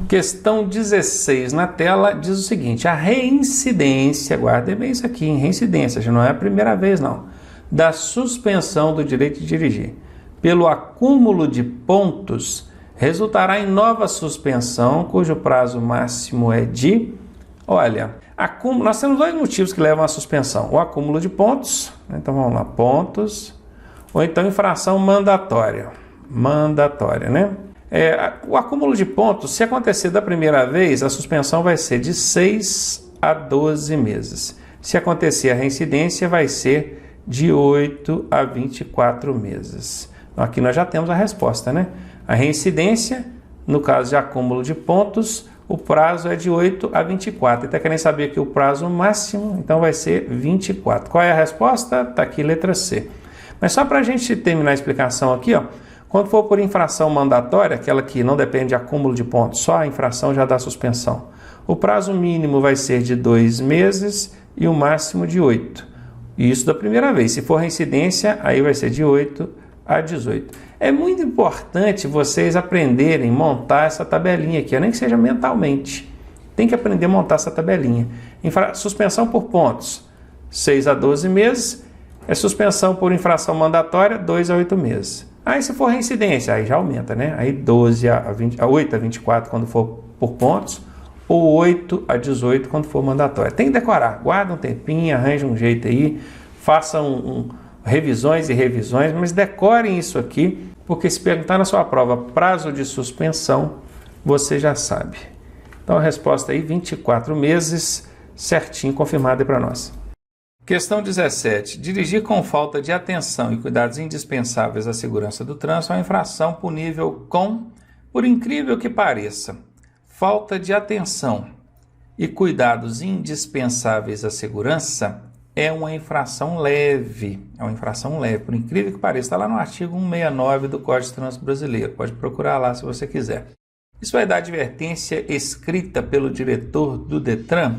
Questão 16 na tela diz o seguinte: a reincidência, guardem bem isso aqui, reincidência, já não é a primeira vez não, da suspensão do direito de dirigir pelo acúmulo de pontos resultará em nova suspensão, cujo prazo máximo é de, olha, nós temos dois motivos que levam à suspensão: o acúmulo de pontos, então vamos lá, pontos, ou então infração mandatória, né? O acúmulo de pontos, se acontecer da primeira vez, a suspensão vai ser de 6 a 12 meses. Se acontecer a reincidência, vai ser de 8 a 24 meses. Então, aqui nós já temos a resposta, né? A reincidência, no caso de acúmulo de pontos, o prazo é de 8 a 24. Está querendo saber que o prazo máximo, então vai ser 24. Qual é a resposta? Está aqui, letra C. Mas só para a gente terminar a explicação aqui, ó, quando for por infração mandatória, aquela que não depende de acúmulo de pontos, só a infração já dá suspensão. O prazo mínimo vai ser de 2 meses e o máximo de 8. Isso da primeira vez. Se for reincidência, aí vai ser de 8 a 18. É muito importante vocês aprenderem a montar essa tabelinha aqui, nem que seja mentalmente. Tem que aprender a montar essa tabelinha. Suspensão por pontos, 6 a 12 meses. É suspensão por infração mandatória, 2 a 8 meses. Aí se for reincidência, aí já aumenta, né? Aí 8 a 24 quando for por pontos, ou 8 a 18 quando for mandatório. Tem que decorar, guarda um tempinho, arranja um jeito aí, façam revisões e revisões, mas decorem isso aqui, porque se perguntar na sua prova prazo de suspensão, você já sabe. Então a resposta aí, 24 meses, certinho, confirmada para nós. Questão 17. Dirigir com falta de atenção e cuidados indispensáveis à segurança do trânsito é uma infração punível com, por incrível que pareça, falta de atenção e cuidados indispensáveis à segurança é uma infração leve. É uma infração leve, por incrível que pareça. Está lá no artigo 169 do Código de Trânsito Brasileiro. Pode procurar lá se você quiser. Isso vai dar advertência escrita pelo diretor do Detran?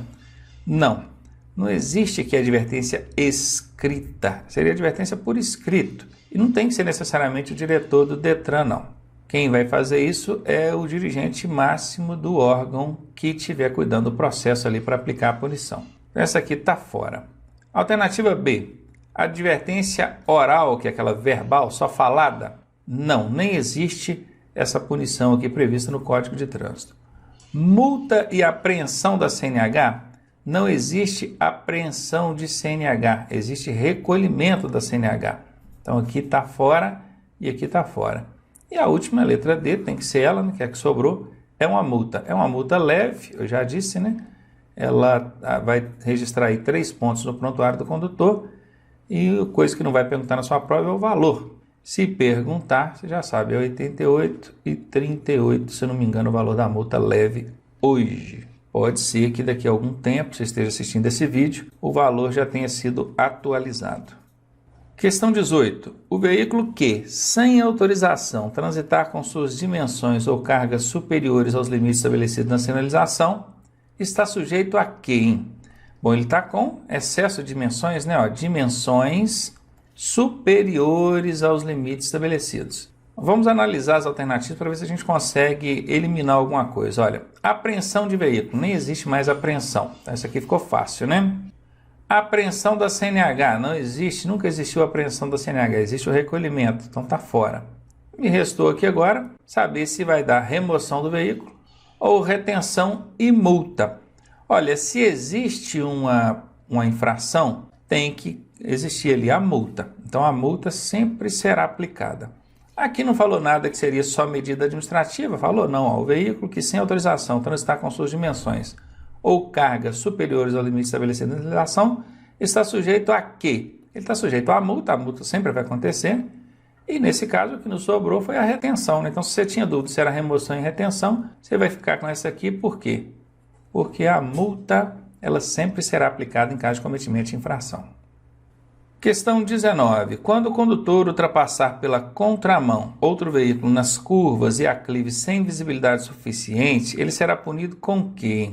Não. Não existe aqui advertência escrita, seria advertência por escrito. E não tem que ser necessariamente o diretor do Detran, não. Quem vai fazer isso é o dirigente máximo do órgão que estiver cuidando do processo ali para aplicar a punição. Essa aqui está fora. Alternativa B, advertência oral, que é aquela verbal, só falada? Não, nem existe essa punição aqui prevista no Código de Trânsito. Multa e apreensão da CNH? Não existe apreensão de CNH, existe recolhimento da CNH. Então aqui está fora e aqui está fora. E a última, letra D, tem que ser ela, né, que é a que sobrou, é uma multa. É uma multa leve, eu já disse, né? Ela vai registrar aí 3 pontos no prontuário do condutor e coisa que não vai perguntar na sua prova é o valor. Se perguntar, você já sabe, é 88,38, se eu não me engano, o valor da multa leve hoje. Pode ser que daqui a algum tempo, você esteja assistindo esse vídeo, o valor já tenha sido atualizado. Questão 18. O veículo que, sem autorização, transitar com suas dimensões ou cargas superiores aos limites estabelecidos na sinalização, está sujeito a quê, hein? Bom, ele está com excesso de dimensões, né? Dimensões superiores aos limites estabelecidos. Vamos analisar as alternativas para ver se a gente consegue eliminar alguma coisa. Olha, apreensão de veículo, nem existe mais apreensão. Essa aqui ficou fácil, né? Apreensão da CNH, não existe, nunca existiu a apreensão da CNH, existe o recolhimento, então está fora. Me restou aqui agora saber se vai dar remoção do veículo ou retenção e multa. Olha, se existe uma infração, tem que existir ali a multa. Então a multa sempre será aplicada. Aqui não falou nada que seria só medida administrativa, falou não, ó, o veículo que sem autorização transitar com suas dimensões ou cargas superiores ao limite estabelecido na legislação está sujeito a quê? Ele está sujeito à multa, a multa sempre vai acontecer, e nesse caso o que nos sobrou foi a retenção, né? Então se você tinha dúvida se era remoção e retenção, você vai ficar com essa aqui, por quê? Porque a multa ela sempre será aplicada em caso de cometimento de infração. Questão 19. Quando o condutor ultrapassar pela contramão outro veículo nas curvas e aclives sem visibilidade suficiente, ele será punido com quê?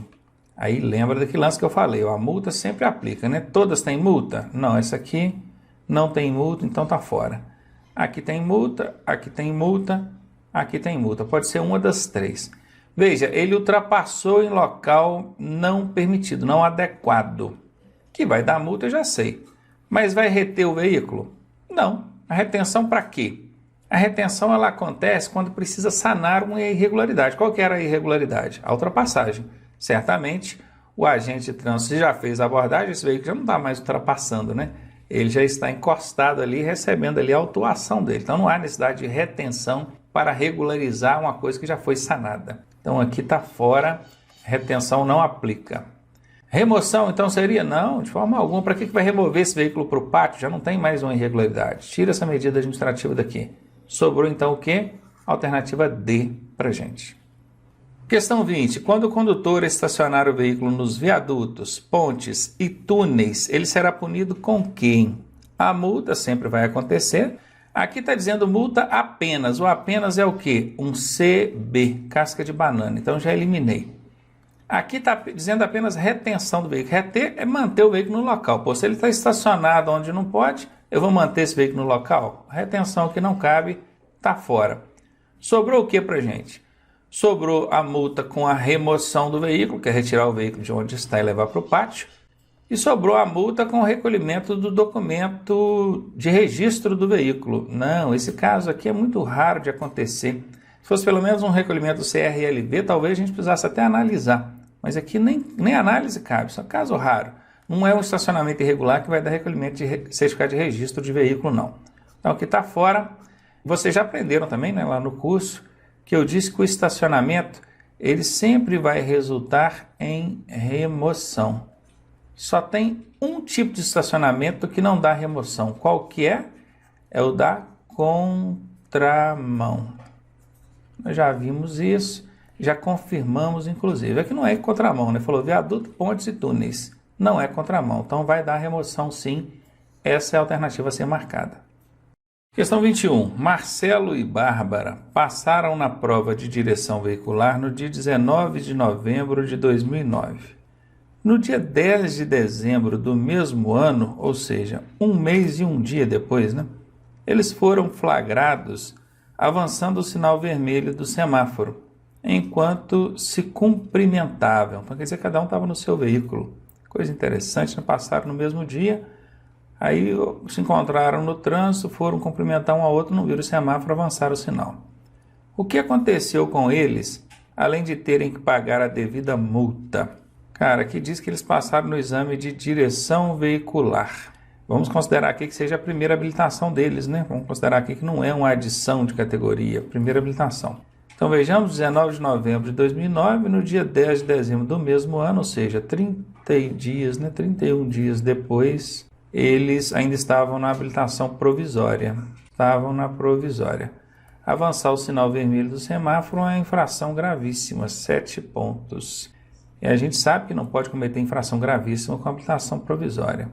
Aí lembra daquele lance que eu falei, ó, a multa sempre aplica, né? Todas têm multa? Não, essa aqui não tem multa, então tá fora. Aqui tem multa, aqui tem multa, aqui tem multa. Pode ser uma das três. Veja, ele ultrapassou em local não permitido, não adequado. Que vai dar multa, eu já sei. Mas vai reter o veículo? Não. A retenção para quê? A retenção ela acontece quando precisa sanar uma irregularidade. Qual que era a irregularidade? A ultrapassagem. Certamente, o agente de trânsito já fez a abordagem, esse veículo já não está mais ultrapassando, né? Ele já está encostado ali, recebendo ali a autuação dele. Então, não há necessidade de retenção para regularizar uma coisa que já foi sanada. Então, aqui está fora, retenção não aplica. Remoção, então, seria? Não, de forma alguma. Para que vai remover esse veículo para o pátio? Já não tem mais uma irregularidade. Tira essa medida administrativa daqui. Sobrou, então, o quê? Alternativa D para a gente. Questão 20. Quando o condutor estacionar o veículo nos viadutos, pontes e túneis, ele será punido com quem? A multa sempre vai acontecer. Aqui está dizendo multa apenas. O apenas é o quê? Um CB, casca de banana. Então, já eliminei. Aqui está dizendo apenas retenção do veículo. Reter é manter o veículo no local. Pô, se ele está estacionado onde não pode, eu vou manter esse veículo no local? A retenção que não cabe está fora. Sobrou o que para a gente? Sobrou a multa com a remoção do veículo, que é retirar o veículo de onde está e levar para o pátio. E sobrou a multa com o recolhimento do documento de registro do veículo. Não, esse caso aqui é muito raro de acontecer. Se fosse pelo menos um recolhimento do CRLV, talvez a gente precisasse até analisar. Mas aqui nem análise cabe, só caso raro. Não é um estacionamento irregular que vai dar recolhimento de certificado de registro de veículo, não. Então, aqui está fora. Vocês já aprenderam também, né, lá no curso, que eu disse que o estacionamento ele sempre vai resultar em remoção. Só tem um tipo de estacionamento que não dá remoção. Qual que é? É o da contramão. Nós já vimos isso, já confirmamos inclusive. Aqui não é contramão, né? Falou viaduto, pontes e túneis. Não é contramão, então vai dar remoção sim. Essa é a alternativa a ser marcada. Questão 21. Marcelo e Bárbara passaram na prova de direção veicular no dia 19 de novembro de 2009. No dia 10 de dezembro do mesmo ano, ou seja, um mês e um dia depois, né? Eles foram flagrados avançando o sinal vermelho do semáforo, enquanto se cumprimentavam. Então, quer dizer, cada um estava no seu veículo. Coisa interessante, né? Passaram no mesmo dia, aí se encontraram no trânsito, foram cumprimentar um ao outro, não viram o semáforo, avançaram o sinal. O que aconteceu com eles, além de terem que pagar a devida multa? Cara, aqui diz que eles passaram no exame de direção veicular. Vamos considerar aqui que seja a primeira habilitação deles, né? Vamos considerar aqui que não é uma adição de categoria, primeira habilitação. Então vejamos, 19 de novembro de 2009, no dia 10 de dezembro do mesmo ano, ou seja, 30 dias, né? 31 dias depois, eles ainda estavam na habilitação provisória. Estavam na provisória. Avançar o sinal vermelho do semáforo é uma infração gravíssima, 7 pontos. E a gente sabe que não pode cometer infração gravíssima com habilitação provisória.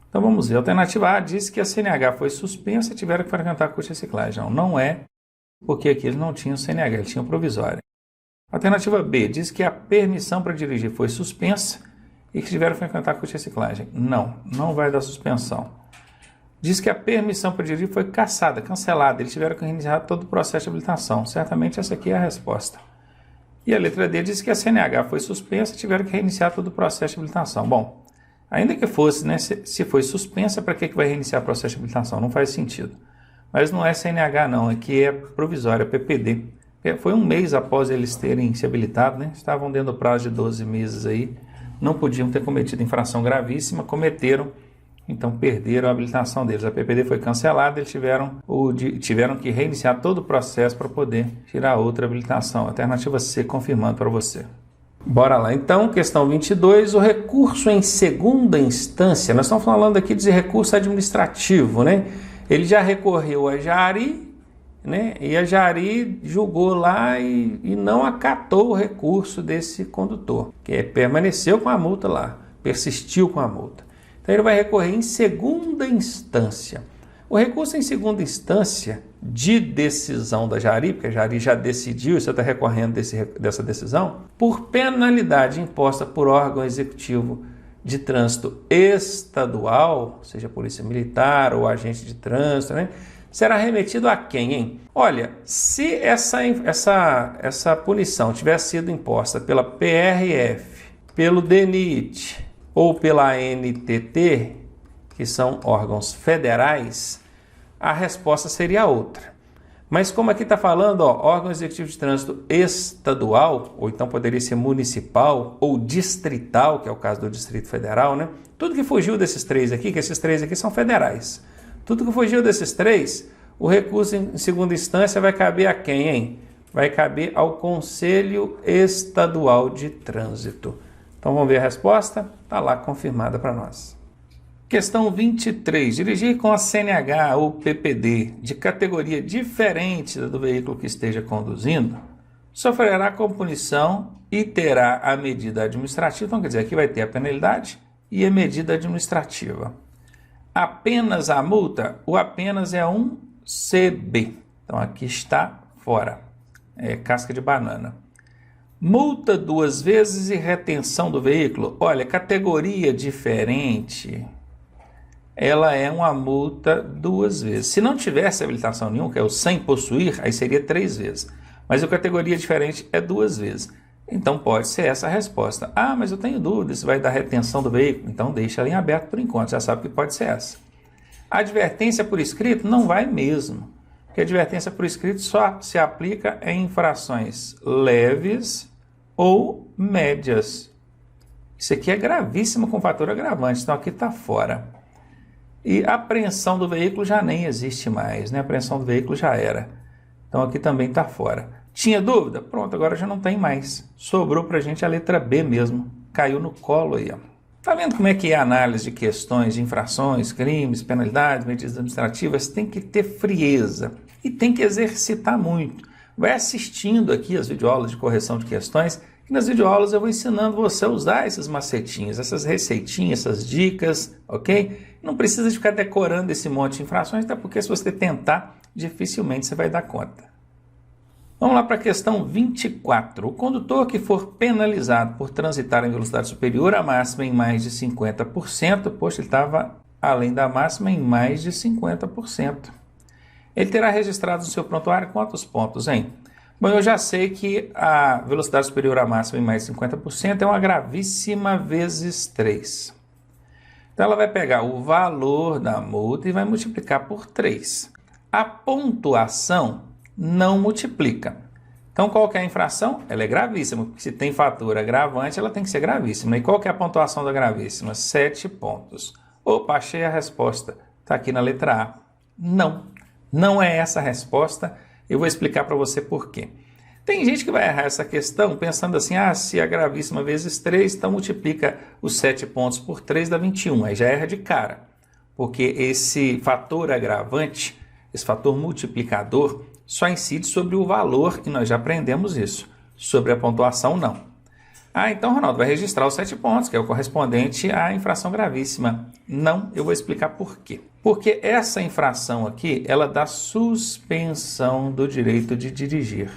Então vamos ver. A alternativa A diz que a CNH foi suspensa e tiveram que frequentar curso de reciclagem. Não é, porque aqui eles não tinham CNH, eles tinham provisória. A alternativa B diz que a permissão para dirigir foi suspensa e que tiveram que frequentar curso de reciclagem. Não vai dar suspensão. Diz que a permissão para dirigir foi cassada, cancelada. Eles tiveram que reiniciar todo o processo de habilitação. Certamente essa aqui é a resposta. E a letra D diz que a CNH foi suspensa e tiveram que reiniciar todo o processo de habilitação. Bom, ainda que fosse, né, se foi suspensa, para que vai reiniciar o processo de habilitação? Não faz sentido. Mas não é CNH não, aqui é provisória, PPD. Foi um mês após eles terem se habilitado, né? Estavam dentro do prazo de 12 meses aí, não podiam ter cometido infração gravíssima, cometeram, então perderam a habilitação deles. A PPD foi cancelada, eles tiveram que reiniciar todo o processo para poder tirar outra habilitação. Alternativa C, confirmando para você. Bora lá, então, questão 22, o recurso em segunda instância. Nós estamos falando aqui de recurso administrativo, né? Ele já recorreu a Jari, né? E a Jari julgou lá e não acatou o recurso desse condutor, que permaneceu com a multa lá, persistiu com a multa. Então ele vai recorrer em segunda instância. O recurso em segunda instância de decisão da Jari, porque a Jari já decidiu, você está recorrendo dessa decisão, por penalidade imposta por órgão executivo de trânsito estadual, seja Polícia Militar ou agente de trânsito, né? será remetido a quem, hein? Olha, se essa punição tivesse sido imposta pela PRF, pelo DENIT ou pela ANTT, que são órgãos federais, a resposta seria outra. Mas como aqui está falando, órgão executivo de trânsito estadual, ou então poderia ser municipal ou distrital, que é o caso do Distrito Federal, né? Tudo que fugiu desses três aqui, que esses três aqui são federais, tudo que fugiu desses três, o recurso em segunda instância vai caber a quem, hein? Vai caber ao Conselho Estadual de Trânsito. Então vamos ver a resposta? Está lá confirmada para nós. Questão 23. Dirigir com a CNH ou PPD de categoria diferente da do veículo que esteja conduzindo sofrerá com punição e terá a medida administrativa. Então quer dizer, aqui vai ter a penalidade e a medida administrativa. Apenas a multa, o apenas é um CB. Então aqui está fora. É casca de banana. Multa 2 vezes e retenção do veículo. Olha, categoria diferente, ela é uma multa 2 vezes. Se não tivesse habilitação nenhuma, que é o sem possuir, aí seria 3 vezes. Mas a categoria diferente é 2 vezes. Então pode ser essa a resposta. Ah, mas eu tenho dúvida se vai dar retenção do veículo. Então deixa ela em aberto por enquanto, já sabe que pode ser essa. A advertência por escrito não vai mesmo. Porque a advertência por escrito só se aplica em infrações leves ou médias. Isso aqui é gravíssimo com fator agravante, então aqui está fora. E a apreensão do veículo já nem existe mais, né? A apreensão do veículo já era. Então aqui também está fora. Tinha dúvida? Pronto, agora já não tem mais. Sobrou para a gente a letra B mesmo. Caiu no colo aí, ó. Tá vendo como é que é a análise de questões de infrações, crimes, penalidades, medidas administrativas? Tem que ter frieza e tem que exercitar muito. Vai assistindo aqui as videoaulas de correção de questões, e nas videoaulas eu vou ensinando você a usar esses macetinhos, essas receitinhas, essas dicas, ok? Não precisa de ficar decorando esse monte de infrações, até porque se você tentar, dificilmente você vai dar conta. Vamos lá para a questão 24. O condutor que for penalizado por transitar em velocidade superior à máxima em mais de 50%, poxa, ele estava além da máxima em mais de 50%. Ele terá registrado no seu prontuário quantos pontos, hein? Bom, eu já sei que a velocidade superior à máxima em mais de 50% é uma gravíssima vezes 3. Então ela vai pegar o valor da multa e vai multiplicar por 3. A pontuação não multiplica. Então qual que é a infração? Ela é gravíssima, porque se tem fator agravante, ela tem que ser gravíssima. E qual que é a pontuação da gravíssima? 7 pontos. Opa, achei a resposta. Está aqui na letra A. Não, não é essa a resposta. Eu vou explicar para você por quê. Tem gente que vai errar essa questão pensando assim, se a gravíssima vezes 3, então multiplica os 7 pontos por 3 dá 21. Aí já erra de cara, porque esse fator agravante, esse fator multiplicador, só incide sobre o valor, e nós já aprendemos isso. Sobre a pontuação, não. Então, Ronaldo, vai registrar os 7 pontos, que é o correspondente à infração gravíssima. Não, eu vou explicar por quê. Porque essa infração aqui, ela dá suspensão do direito de dirigir.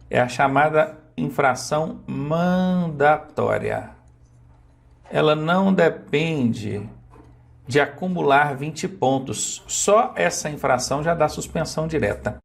É a chamada infração mandatória. Ela não depende de acumular 20 pontos. Só essa infração já dá suspensão direta.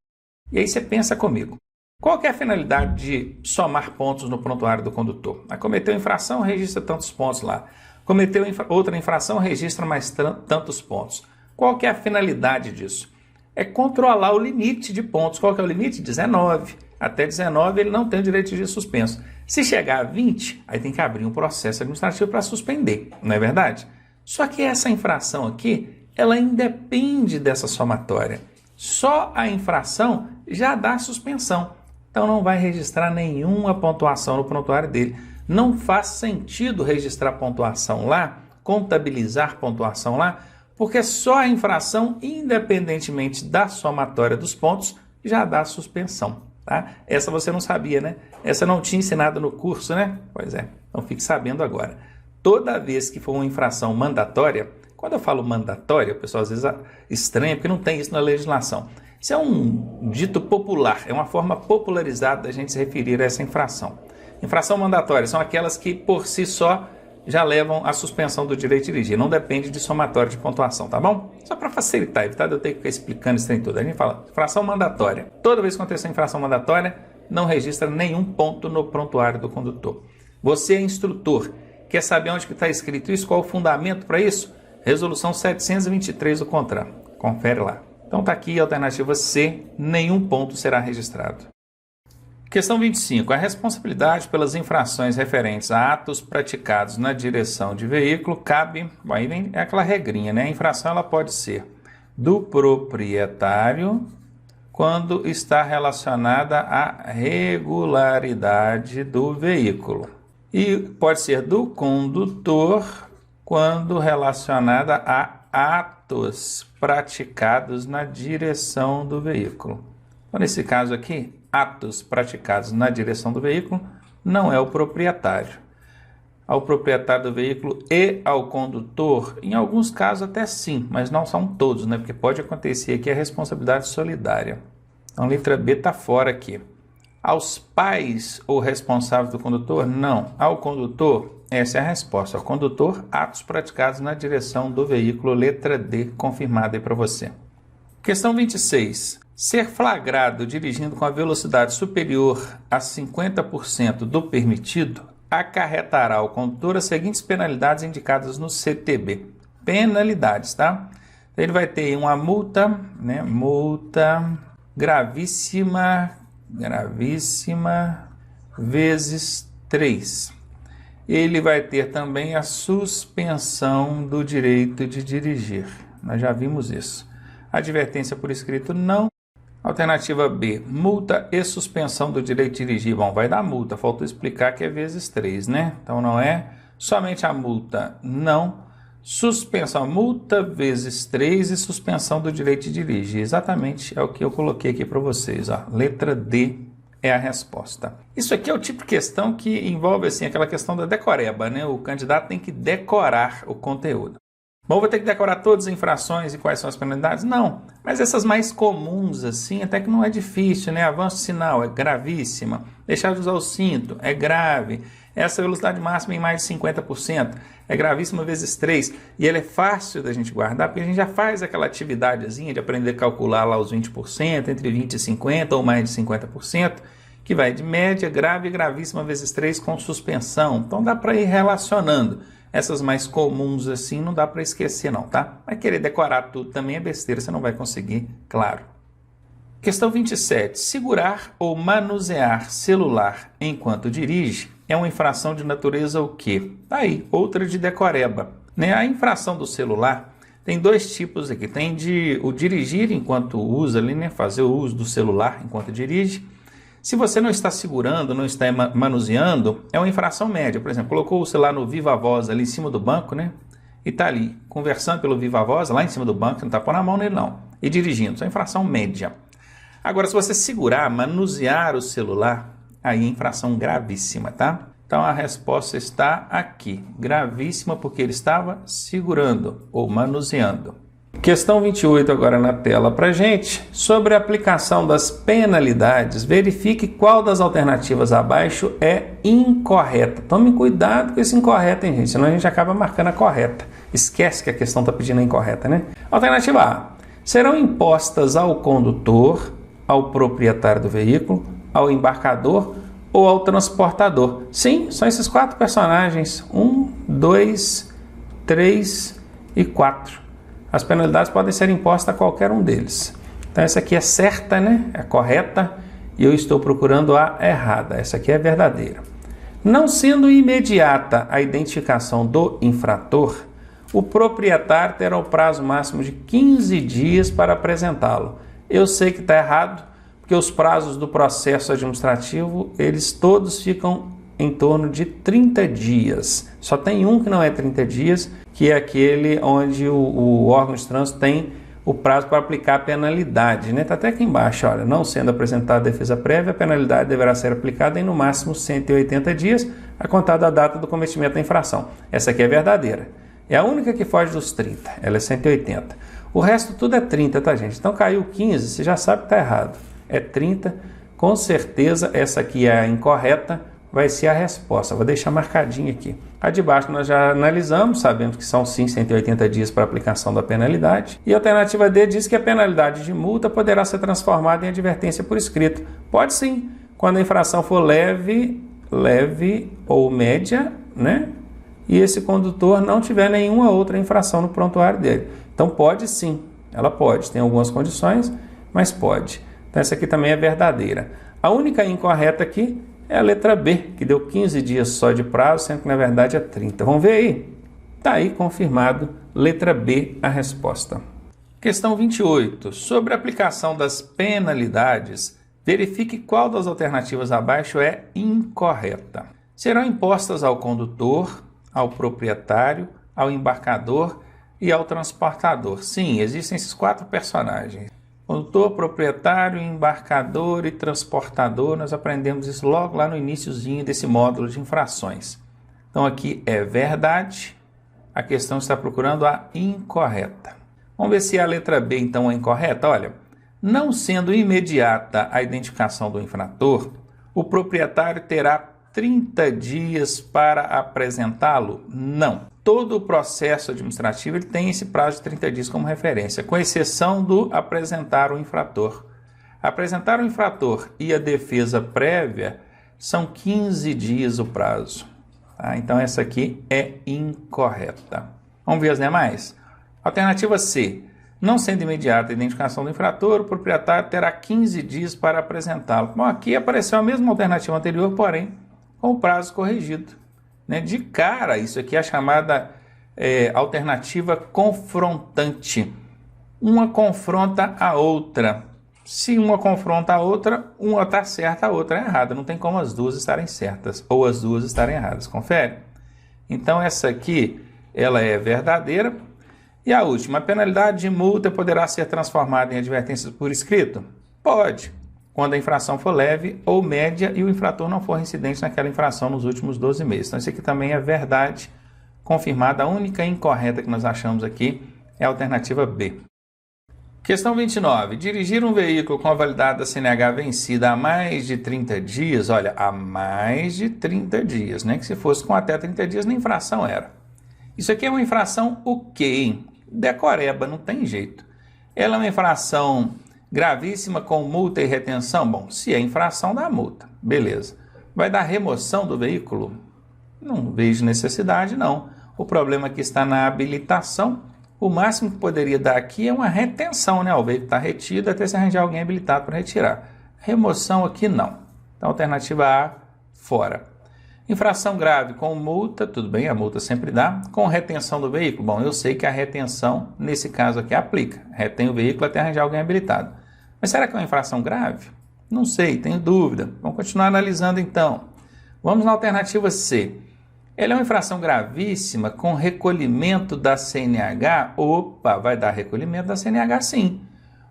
E aí você pensa comigo. Qual que é a finalidade de somar pontos no prontuário do condutor? Cometeu infração, registra tantos pontos lá. Cometeu outra infração, registra mais tantos pontos. Qual que é a finalidade disso? É controlar o limite de pontos. Qual que é o limite? 19. Até 19 ele não tem o direito de suspenso. Se chegar a 20, aí tem que abrir um processo administrativo para suspender, não é verdade? Só que essa infração aqui, ela independe dessa somatória. Só a infração já dá suspensão. Então não vai registrar nenhuma pontuação no prontuário dele. Não faz sentido registrar pontuação lá, contabilizar pontuação lá, porque só a infração, independentemente da somatória dos pontos, já dá suspensão. Tá? Essa você não sabia, né? Essa eu não tinha ensinado no curso, né? Pois é, então fique sabendo agora. Toda vez que for uma infração mandatória, quando eu falo mandatória, o pessoal às vezes estranha, porque não tem isso na legislação. Isso é um dito popular, é uma forma popularizada da gente se referir a essa infração. Infração mandatória são aquelas que por si só já levam à suspensão do direito de dirigir. Não depende de somatório de pontuação, tá bom? Só para facilitar, evitar de eu ter que ficar explicando isso trem tudo. A gente fala infração mandatória. Toda vez que acontecer infração mandatória, não registra nenhum ponto no prontuário do condutor. Você é instrutor. Quer saber onde está escrito isso? Qual o fundamento para isso? Resolução 723 do CONTRAN. Confere lá. Então está aqui a alternativa C, nenhum ponto será registrado. Questão 25. A responsabilidade pelas infrações referentes a atos praticados na direção de veículo cabe, aí vem aquela regrinha, né? A infração ela pode ser do proprietário quando está relacionada à regularidade do veículo. E pode ser do condutor quando relacionada a atos praticados na direção do veículo. Então, nesse caso aqui, atos praticados na direção do veículo não é o proprietário. Ao proprietário do veículo e ao condutor, em alguns casos até sim, mas não são todos, né? Porque pode acontecer aqui a responsabilidade solidária. Então, a letra B está fora aqui. Aos pais ou responsáveis do condutor? Não. Ao condutor? Essa é a resposta. Ao condutor, atos praticados na direção do veículo, letra D, confirmada aí para você. Questão 26. Ser flagrado dirigindo com a velocidade superior a 50% do permitido acarretará ao condutor as seguintes penalidades indicadas no CTB. Penalidades, tá? Ele vai ter uma multa, né? Multa gravíssima vezes 3. Ele vai ter também a suspensão do direito de dirigir. Nós já vimos isso. Advertência por escrito, não. Alternativa B, multa e suspensão do direito de dirigir. Bom, vai dar multa, faltou explicar que é vezes 3, né? Então não é somente a multa, não. Suspensão, multa vezes 3 e suspensão do direito de dirigir. Exatamente é o que eu coloquei aqui para vocês. Ó. Letra D é a resposta. Isso aqui é o tipo de questão que envolve assim, aquela questão da decoreba, né? O candidato tem que decorar o conteúdo. Bom, vou ter que decorar todas as infrações e quais são as penalidades? Não, mas essas mais comuns assim, até que não é difícil, né? Avanço sinal é gravíssima, deixar de usar o cinto é grave, essa velocidade máxima em mais de 50% é gravíssima vezes 3, e ela é fácil da gente guardar, porque a gente já faz aquela atividadezinha de aprender a calcular lá os 20%, entre 20% e 50% ou mais de 50%, que vai de média, grave e gravíssima vezes 3 com suspensão, então dá para ir relacionando. Essas mais comuns assim não dá para esquecer não, tá? Mas querer decorar tudo também é besteira, você não vai conseguir, claro. Questão 27. Segurar ou manusear celular enquanto dirige é uma infração de natureza o quê? Tá aí, outra de decoreba. Né? A infração do celular tem dois tipos aqui. Tem o dirigir enquanto usa, ali, né? Fazer o uso do celular enquanto dirige. Se você não está segurando, não está manuseando, é uma infração média. Por exemplo, colocou o celular no Viva Voz ali em cima do banco, né? E está ali conversando pelo Viva Voz, lá em cima do banco, não está pondo a mão nele não. E dirigindo, isso é infração média. Agora, se você segurar, manusear o celular, aí é infração gravíssima, tá? Então a resposta está aqui. Gravíssima porque ele estava segurando ou manuseando. Questão 28 agora na tela para gente. Sobre a aplicação das penalidades, verifique qual das alternativas abaixo é incorreta. Tome cuidado com esse incorreto, hein, gente? Senão a gente acaba marcando a correta. Esquece que a questão está pedindo a incorreta, né? Alternativa A. Serão impostas ao condutor, ao proprietário do veículo, ao embarcador ou ao transportador. Sim, são esses 4 personagens. 1, 2, 3 e 4. As penalidades podem ser impostas a qualquer um deles. Então essa aqui é certa, né? É correta, e eu estou procurando a errada. Essa aqui é verdadeira. Não sendo imediata a identificação do infrator, o proprietário terá o prazo máximo de 15 dias para apresentá-lo. Eu sei que está errado, porque os prazos do processo administrativo, eles todos ficam em torno de 30 dias. Só tem um que não é 30 dias, que é aquele onde o órgão de trânsito tem o prazo para aplicar a penalidade. Está até aqui embaixo, olha, não sendo apresentada defesa prévia, a penalidade deverá ser aplicada em no máximo 180 dias, a contar da data do cometimento da infração. Essa aqui é verdadeira. É a única que foge dos 30, ela é 180. O resto tudo é 30, tá, gente? Então caiu 15, você já sabe que está errado. É 30, com certeza essa aqui é a incorreta, vai ser a resposta. Vou deixar marcadinho aqui. A de baixo nós já analisamos, sabemos que são sim 180 dias para aplicação da penalidade. E a alternativa D diz que a penalidade de multa poderá ser transformada em advertência por escrito. Pode sim, quando a infração for leve ou média, né? E esse condutor não tiver nenhuma outra infração no prontuário dele. Então pode sim, ela pode. Tem algumas condições, mas pode. Então essa aqui também é verdadeira. A única incorreta aqui é a letra B, que deu 15 dias só de prazo, sendo que na verdade é 30. Vamos ver aí? Está aí confirmado, letra B a resposta. Questão 28. Sobre a aplicação das penalidades, verifique qual das alternativas abaixo é incorreta. Serão impostas ao condutor, ao proprietário, ao embarcador e ao transportador. Sim, existem esses 4 personagens. Condutor, proprietário, embarcador e transportador, nós aprendemos isso logo lá no iniciozinho desse módulo de infrações. Então aqui é verdade, a questão está procurando a incorreta. Vamos ver se a letra B então é incorreta. Olha, não sendo imediata a identificação do infrator, o proprietário terá 30 dias para apresentá-lo? Não. Todo o processo administrativo ele tem esse prazo de 30 dias como referência, com exceção do apresentar o infrator. Apresentar o infrator e a defesa prévia são 15 dias o prazo. Tá? Então essa aqui é incorreta. Vamos ver as demais? Alternativa C. Não sendo imediata a identificação do infrator, o proprietário terá 15 dias para apresentá-lo. Bom, aqui apareceu a mesma alternativa anterior, porém com o prazo corrigido. De cara, isso aqui é a chamada alternativa confrontante. Uma confronta a outra. Se uma confronta a outra, uma está certa, a outra é errada. Não tem como as duas estarem certas ou as duas estarem erradas. Confere? Então essa aqui, ela é verdadeira. E a última, a penalidade de multa poderá ser transformada em advertências por escrito? Pode, quando a infração for leve ou média e o infrator não for reincidente naquela infração nos últimos 12 meses. Então, isso aqui também é verdade confirmada. A única incorreta que nós achamos aqui é a alternativa B. Questão 29. Dirigir um veículo com a validade da CNH vencida há mais de 30 dias, olha, há mais de 30 dias, né? Que se fosse com até 30 dias, nem infração era. Isso aqui é uma infração o quê, hein? Decoreba, não tem jeito. Ela é uma infração gravíssima com multa e retenção? Bom, se é infração, dá multa. Beleza. Vai dar remoção do veículo? Não vejo necessidade, não. O problema aqui está na habilitação. O máximo que poderia dar aqui é uma retenção, né? O veículo está retido até se arranjar alguém habilitado para retirar. Remoção aqui não. Então, alternativa A, fora. Infração grave com multa, tudo bem, a multa sempre dá. Com retenção do veículo, bom, eu sei que a retenção, nesse caso aqui, aplica. Retém o veículo até arranjar alguém habilitado. Mas será que é uma infração grave? Não sei, tenho dúvida. Vamos continuar analisando então. Vamos na alternativa C. Ela é uma infração gravíssima com recolhimento da CNH? Opa, vai dar recolhimento da CNH sim.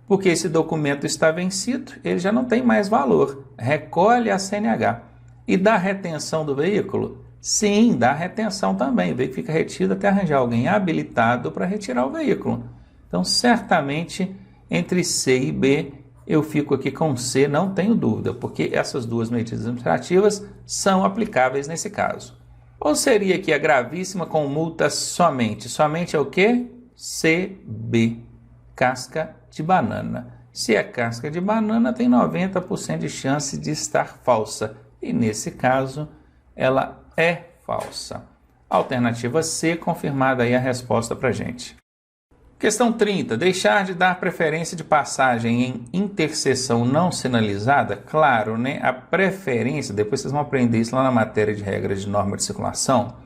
Porque esse documento está vencido, ele já não tem mais valor. Recolhe a CNH. E dá retenção do veículo? Sim, dá retenção também. O veículo fica retido até arranjar alguém habilitado para retirar o veículo. Então, certamente, entre C e B, eu fico aqui com C, não tenho dúvida, porque essas duas medidas administrativas são aplicáveis nesse caso. Ou seria aqui a gravíssima com multa somente? Somente é o quê? CB, casca de banana. Se é casca de banana, tem 90% de chance de estar falsa. E nesse caso, ela é falsa. Alternativa C, confirmada aí a resposta para a gente. Questão 30. Deixar de dar preferência de passagem em interseção não sinalizada? Claro, né? A preferência, depois vocês vão aprender isso lá na matéria de regras de norma de circulação,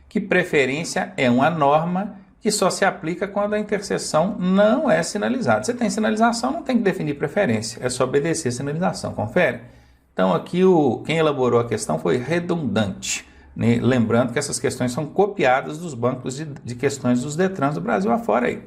que preferência é uma norma que só se aplica quando a interseção não é sinalizada. Você tem sinalização, não tem que definir preferência, é só obedecer a sinalização, confere? Então aqui quem elaborou a questão foi redundante, né? Lembrando que essas questões são copiadas dos bancos de questões dos Detrans do Brasil afora aí.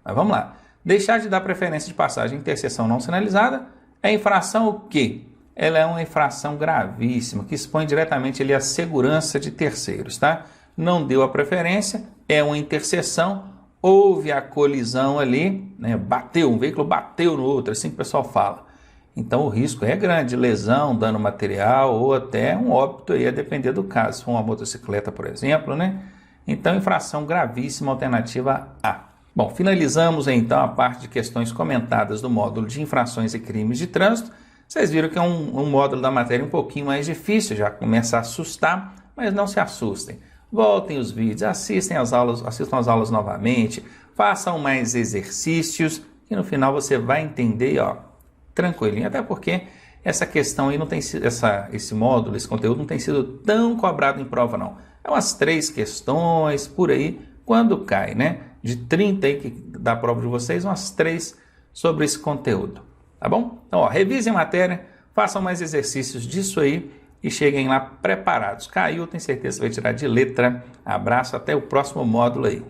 Mas vamos lá. Deixar de dar preferência de passagem em interseção não sinalizada é infração o quê? Ela é uma infração gravíssima, que expõe diretamente ali a segurança de terceiros, tá? Não deu a preferência, é uma interseção, houve a colisão ali, né? Bateu, um veículo bateu no outro, assim que o pessoal fala. Então o risco é grande, lesão, dano material ou até um óbito aí, a depender do caso. Se for uma motocicleta, por exemplo, né? Então, infração gravíssima, alternativa A. Bom, finalizamos então a parte de questões comentadas do módulo de infrações e crimes de trânsito. Vocês viram que é um módulo da matéria um pouquinho mais difícil, já começa a assustar, mas não se assustem. Voltem os vídeos, assistam as aulas novamente, façam mais exercícios, que no final você vai entender, ó, tranquilinho. Até porque essa questão aí não tem sido, esse módulo, esse conteúdo não tem sido tão cobrado em prova, não. É umas 3 questões por aí, quando cai, né? De 30 aí que da prova de vocês, umas 3 sobre esse conteúdo, tá bom? Então, ó, revisem a matéria, façam mais exercícios disso aí e cheguem lá preparados. Caiu, tenho certeza que vai tirar de letra. Abraço, até o próximo módulo aí.